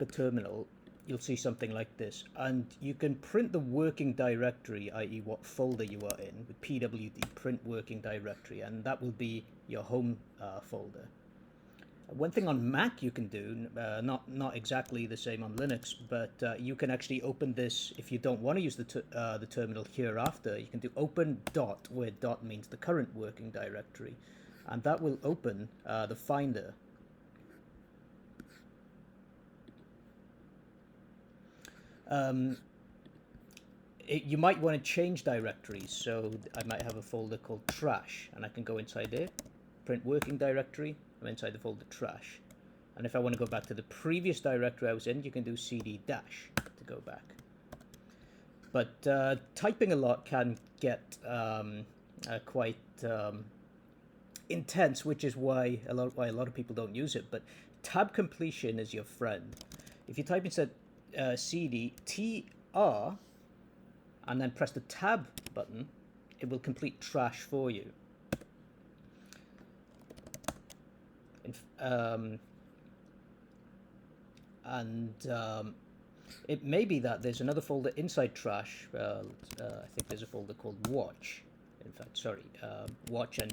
the terminal, you'll see something like this. And you can print the working directory, i.e. what folder you are in, with pwd print working directory, and that will be your home folder. One thing on Mac you can do, not exactly the same on Linux, but you can actually open this if you don't want to use the terminal hereafter. You can do open dot, where dot means the current working directory, and that will open the Finder. You might want to change directories, so I might have a folder called trash, and I can go inside there, print working directory. I'm inside the folder trash, and if I want to go back to the previous directory I was in, you can do cd dash to go back. But typing a lot can get quite intense, which is why a lot of people don't use it. But tab completion is your friend. If you type instead cd tr and then press the tab button, it will complete trash for you. It may be that there's another folder inside trash. I think there's a folder called watch. In fact, sorry, watch, and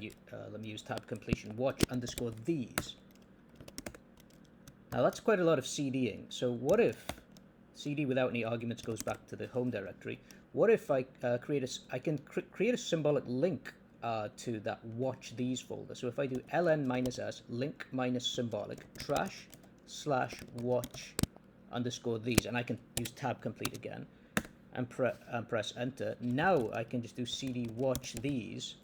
let me use tab completion, watch underscore these. Now that's quite a lot of CDing. So what if CD without any arguments goes back to the home directory? What if I create a symbolic link to that watch these folder? So if I do ln-s link minus symbolic trash / watch underscore these, and I can use tab complete again and press enter. Now I can just do cd watch these,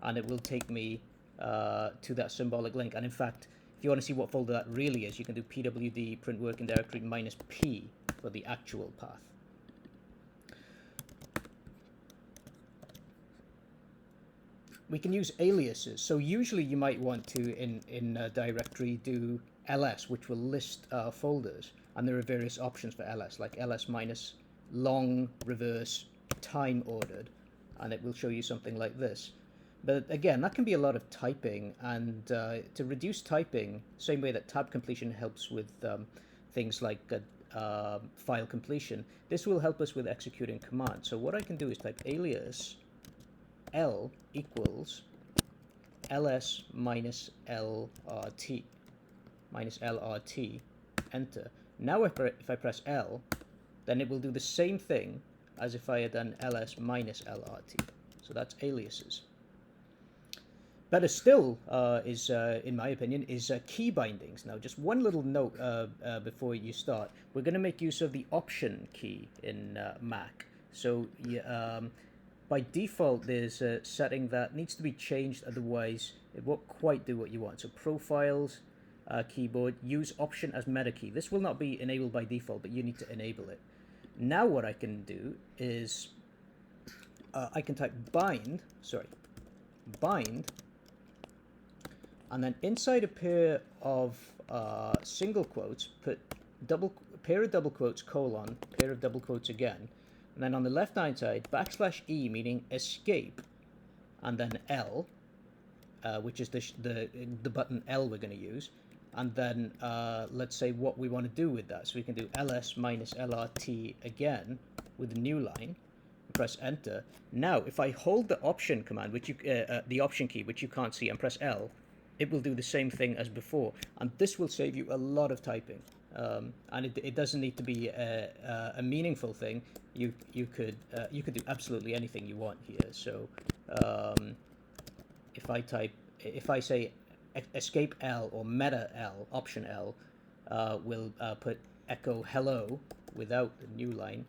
and it will take me to that symbolic link. And in fact, if you want to see what folder that really is, you can do pwd print working directory -p for the actual path. We can use aliases. So usually you might want to, in a directory, do ls, which will list folders. And there are various options for ls, like ls minus long, reverse, time ordered. And it will show you something like this. But again, that can be a lot of typing. And to reduce typing, same way that tab completion helps with things like file completion, this will help us with executing commands. So what I can do is type alias L equals ls minus lrt, enter. Now if I press L, then it will do the same thing as if I had done ls minus lrt. So that's aliases. Better still is, in my opinion, is key bindings. Now, just one little note before you start. We're going to make use of the option key in Mac. So by default, there's a setting that needs to be changed, otherwise it won't quite do what you want. So profiles, keyboard, use option as meta key. This will not be enabled by default, but you need to enable it. Now what I can do is I can type bind, and then inside a pair of single quotes, put pair of double quotes, colon, pair of double quotes again. And then on the left-hand side, \E, meaning escape, and then L, which is the button L we're going to use. And then let's say what we want to do with that. So we can do ls minus lrt again with a new line, and press enter. Now, if I hold the option command, which the option key, which you can't see, and press L, it will do the same thing as before. And this will save you a lot of typing. And it doesn't need to be a meaningful thing. You could do absolutely anything you want here. So if I say escape L or meta L, option L, will put echo hello without the new line,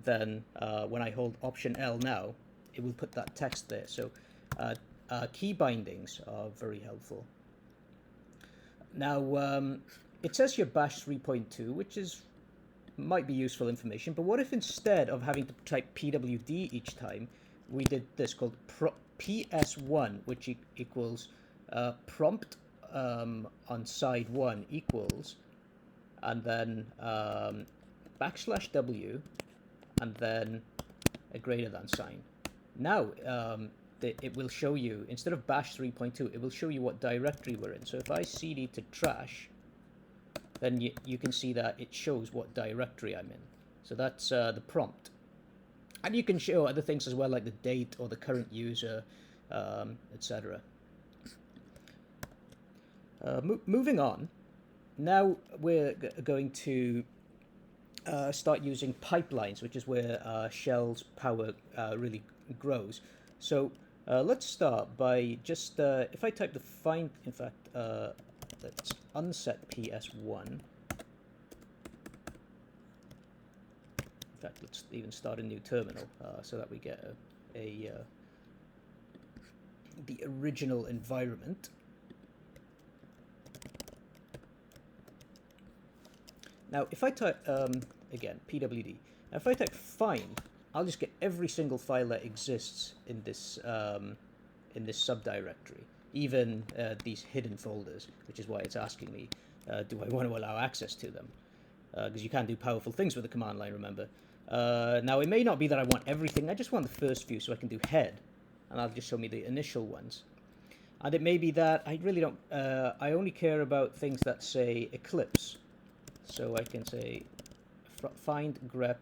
then when I hold option L now, it will put that text there. So key bindings are very helpful. Now, it says here bash 3.2, which might be useful information, but what if instead of having to type pwd each time, we did this called ps1, which equals prompt on side 1 equals, and then \w, and then a greater than sign. Now, it will show you, instead of bash 3.2, it will show you what directory we're in. So if I cd to trash, then you can see that it shows what directory I'm in. So that's the prompt. And you can show other things as well, like the date or the current user, etc. Moving on, now we're going to start using pipelines, which is where Shell's power really grows. So let's start by just, if I type the find, in fact, let's unset PS1. In fact, let's even start a new terminal so that we get the original environment. Now, if I type, again, pwd, now if I type find, I'll just get every single file that exists in this subdirectory, even these hidden folders, which is why it's asking me, do I want to allow access to them? Because you can do powerful things with the command line, remember. Now, it may not be that I want everything, I just want the first few, so I can do head, and that'll just show me the initial ones. And it may be that I really don't, I only care about things that say Eclipse. So I can say find grep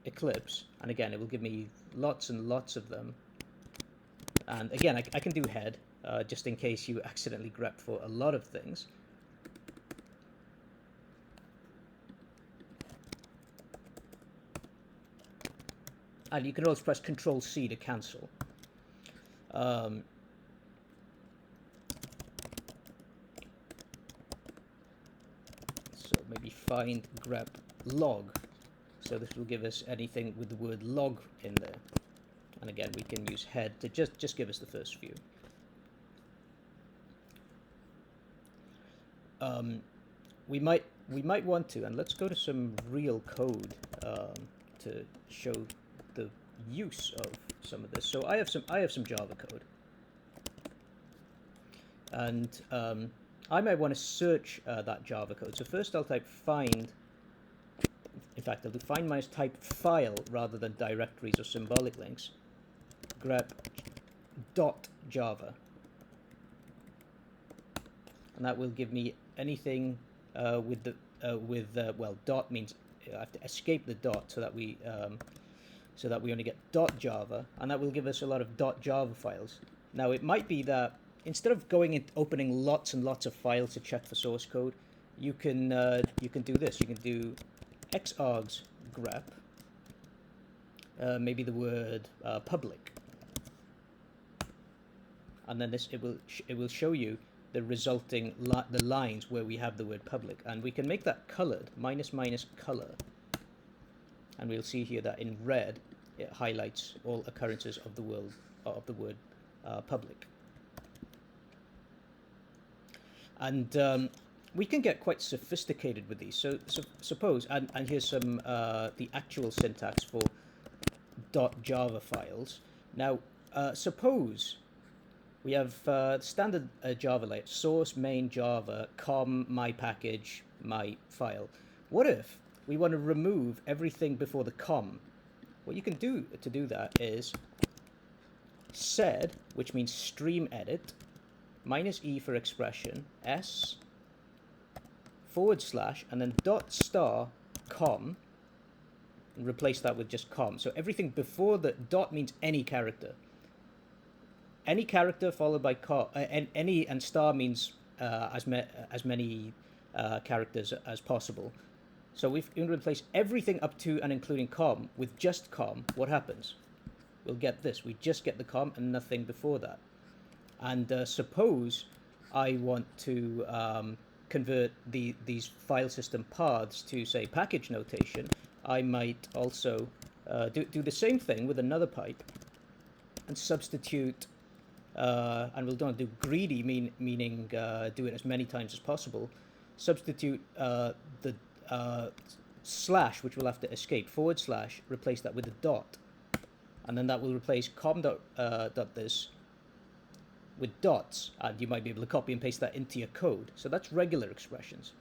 Eclipse, and again it will give me lots and lots of them. And again, I can do head, just in case you accidentally grep for a lot of things. And you can also press Control-C to cancel. Maybe find grep log. So this will give us anything with the word log in there. And again, we can use head to just give us the first few. We might want to, and let's go to some real code to show the use of some of this. So I have some Java code, and I might want to search that Java code. So first I'll type find, in fact I'll do find minus type file rather than directories or symbolic links, grep .java. And that will give me anything with the, well, dot means I have to escape the dot so that we only get .java, and that will give us a lot of .java files. Now it might be that instead of going and opening lots and lots of files to check for source code, you can do this. You can do xargs grep, maybe the word public, and then it will show you the resulting the lines where we have the word public, and we can make that colored, minus color, and we'll see here that in red it highlights all occurrences of the word public. And we can get quite sophisticated with these. So suppose, and here's some the actual syntax for .java files. Now, suppose we have standard Java layout: source, main, Java, com, my package, my file. What if we want to remove everything before the com? What you can do to do that is sed, which means stream edit, minus E for expression, S, /, and then .star com, and replace that with just com. So everything before the dot means any character. Any character followed by com, and star means as many characters as possible. So if we replace everything up to and including com with just com, what happens? We'll get this. We just get the com and nothing before that. And suppose I want to convert these file system paths to, say, package notation. I might also do the same thing with another pipe and substitute, and we'll don't do greedy, meaning do it as many times as possible. Substitute the slash, which we'll have to escape, /, replace that with a dot. And then that will replace com dot this with dots, and you might be able to copy and paste that into your code. So that's regular expressions.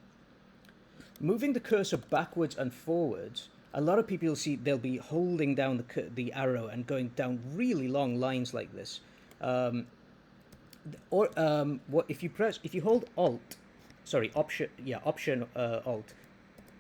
Moving the cursor backwards and forwards, a lot of people see they'll be holding down the arrow and going down really long lines like this. What if you hold Alt sorry, Option Alt,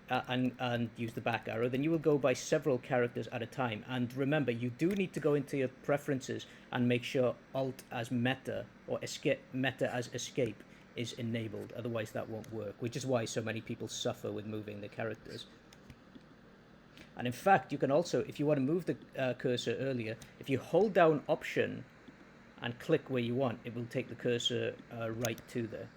and use the back arrow, then you will go by several characters at a time. And remember, you do need to go into your preferences and make sure Alt as meta or escape meta as escape is enabled. Otherwise, that won't work, which is why so many people suffer with moving the characters. And in fact, you can also, if you want to move the cursor earlier, if you hold down Option and click where you want, it will take the cursor right to there.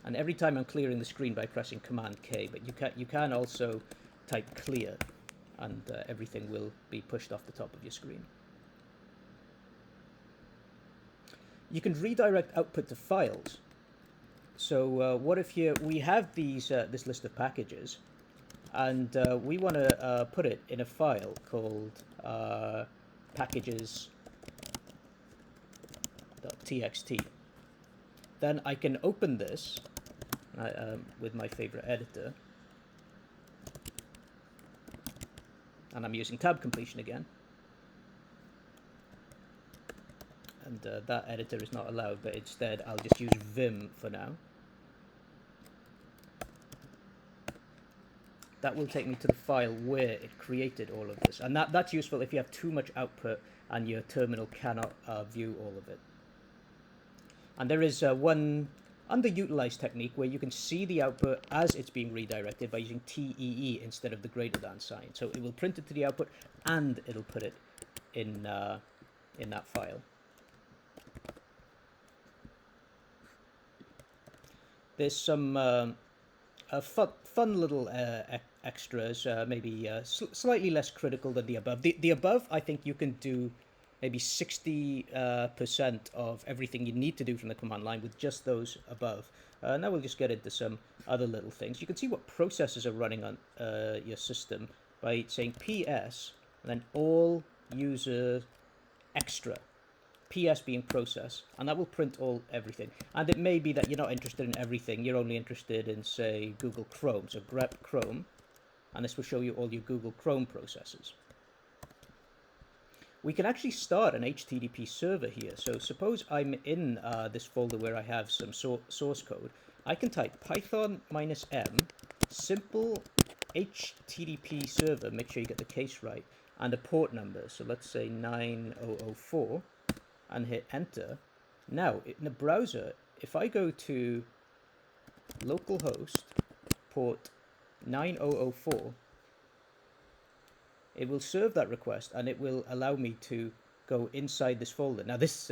And every time I'm clearing the screen by pressing Command K, but you can also type clear, and everything will be pushed off the top of your screen. You can redirect output to files. So what if we have this list of packages, and we want to put it in a file called packages.txt. Then I can open this with my favorite editor, and I'm using tab completion again, and that editor is not allowed, but instead I'll just use Vim for now. That will take me to the file where it created all of this, and that's useful if you have too much output and your terminal cannot view all of it. And there is one underutilized technique where you can see the output as it's being redirected by using TEE instead of the greater than sign. So it will print it to the output and it'll put it in that file. There's some fun little extras, maybe slightly less critical than the above. The above, I think you can do maybe 60% of everything you need to do from the command line with just those above. Now we'll just get into some other little things. You can see what processes are running on your system by saying PS and then all user extra. PS being process, and that will print everything. And it may be that you're not interested in everything, you're only interested in, say, Google Chrome. So grep Chrome, and this will show you all your Google Chrome processes. We can actually start an HTTP server here. So suppose I'm in this folder where I have some source code. I can type python -m simple HTTP server, make sure you get the case right, and a port number. So let's say 9004, and hit enter. Now in the browser, if I go to localhost port 9004, it will serve that request and it will allow me to go inside this folder. Now this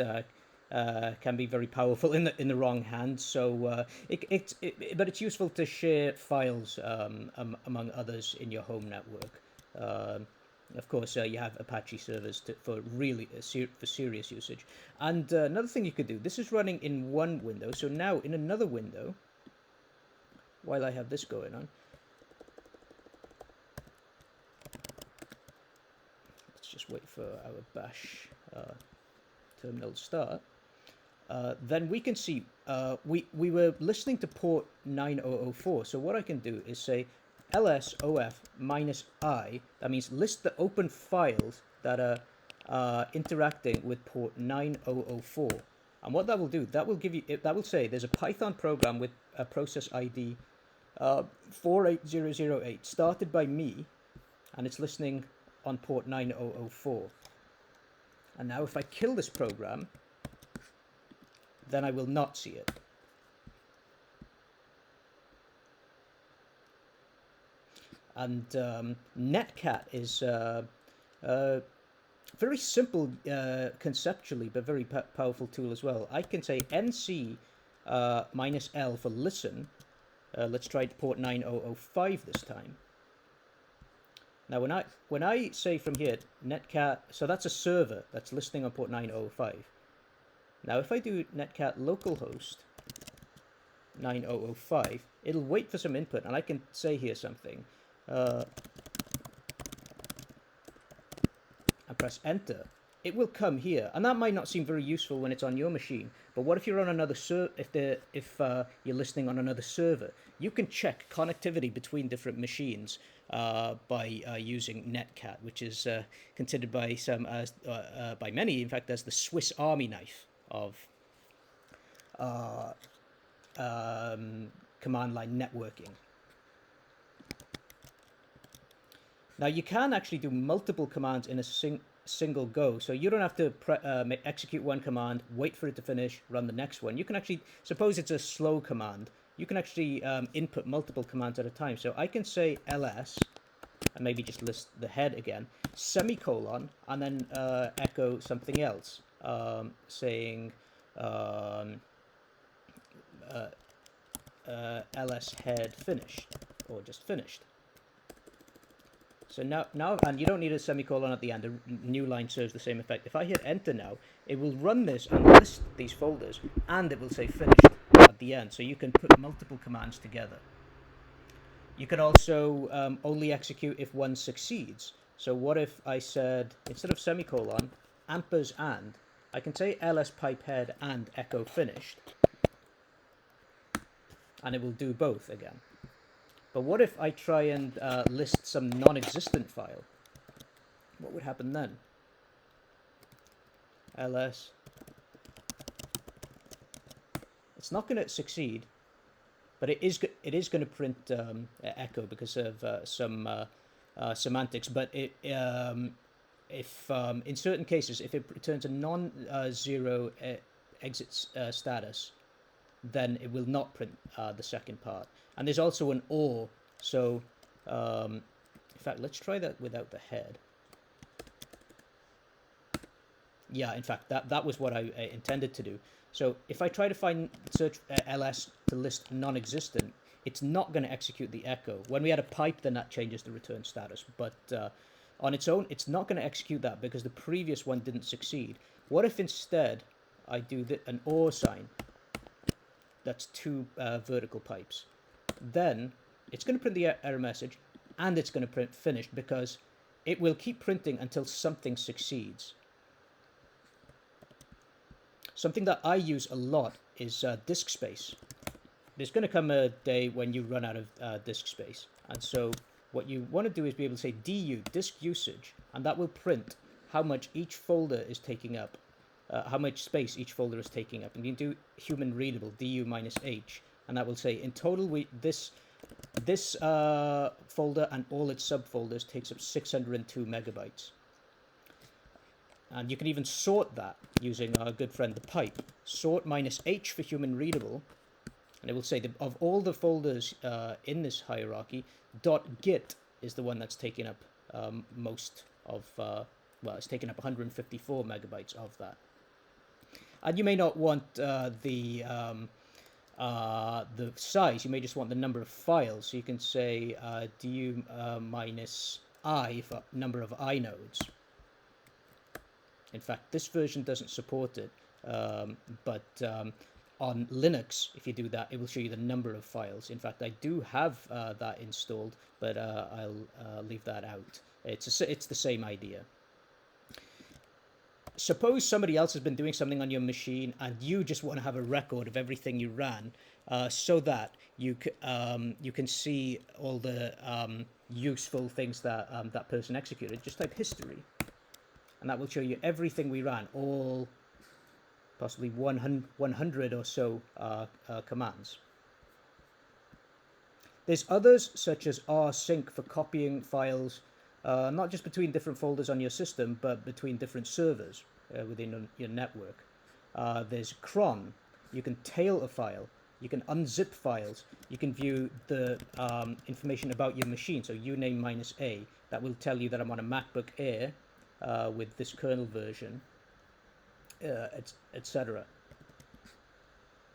can be very powerful in the wrong hands, so but it's useful to share files among others in your home network. Of course, you have Apache servers for really for serious usage. And another thing you could do, this is running in one window, so now in another window, while I have this going on, let's just wait for our bash terminal to start. Then we can see we were listening to port 9004, so what I can do is say lsof -i, that means list the open files that are interacting with port 9004. And what that will do, that will give you, that will say there's a Python program with a process ID 48008 started by me, and it's listening on port 9004. And now if I kill this program, then I will not see it. And netcat is very simple conceptually, but very powerful tool as well. I can say nc -l for listen. Let's try port 9005 this time. Now when I say from here netcat, so that's a server that's listening on port 9005. Now if I do netcat localhost 9005, it'll wait for some input, and I can say here something. And press enter. It will come here, and that might not seem very useful when it's on your machine. But what if you're on another if you're listening on another server? You can check connectivity between different machines by using netcat, which is considered by some as by many, in fact, as the Swiss Army knife of command line networking. Now you can actually do multiple commands in a single go, so you don't have to execute one command, wait for it to finish, run the next one. You can actually, suppose it's a slow command, you can actually input multiple commands at a time. So I can say ls, and maybe just list the head again, semicolon, and then echo something else, saying ls head finished, or just finished. So now, and you don't need a semicolon at the end. A new line serves the same effect. If I hit enter now, it will run this and list these folders, and it will say finished at the end. So you can put multiple commands together. You can also only execute if one succeeds. So what if I said, instead of semicolon, ampers and, I can say ls pipe head and echo finished, and it will do both again. But what if I try and list some non-existent file? What would happen then? ls. It's not going to succeed, but it is going to print echo because of some semantics. But if in certain cases, if it returns a non-zero exit status, then it will not print the second part. And there's also an or, so in fact, let's try that without the head. Yeah, in fact, that was what I intended to do. So if I try to search ls to list non-existent, it's not going to execute the echo. When we add a pipe, then that changes the return status. But on its own, it's not going to execute that because the previous one didn't succeed. What if instead I do an or sign? That's two vertical pipes. Then it's going to print the error message, and it's going to print finished because it will keep printing until something succeeds. Something that I use a lot is disk space. There's going to come a day when you run out of disk space, and so what you want to do is be able to say du disk usage, and that will print how much each folder is taking up. How much space each folder is taking up. And you can do human readable, du minus h, and that will say in total this folder and all its subfolders takes up 602 megabytes. And you can even sort that using our good friend the pipe. Sort minus h for human readable, and it will say that of all the folders in this hierarchy, .git is the one that's taking up most of, well, it's taken up 154 megabytes of that. And you may not want the size. You may just want the number of files. So you can say du minus I for number of inodes. In fact, this version doesn't support it, but on Linux, if you do that, it will show you the number of files. In fact, I do have that installed, but I'll leave that out. It's the same idea. Suppose somebody else has been doing something on your machine and you just want to have a record of everything you ran, so that you can see all the useful things that that person executed. Just type history, and that will show you everything we ran, all possibly 100 or so commands. There's others such as rsync for copying files, not just between different folders on your system, but between different servers within your network. There's cron. You can tail a file. You can unzip files. You can view the information about your machine. So uname minus a, that will tell you that I'm on a MacBook Air with this kernel version, etc.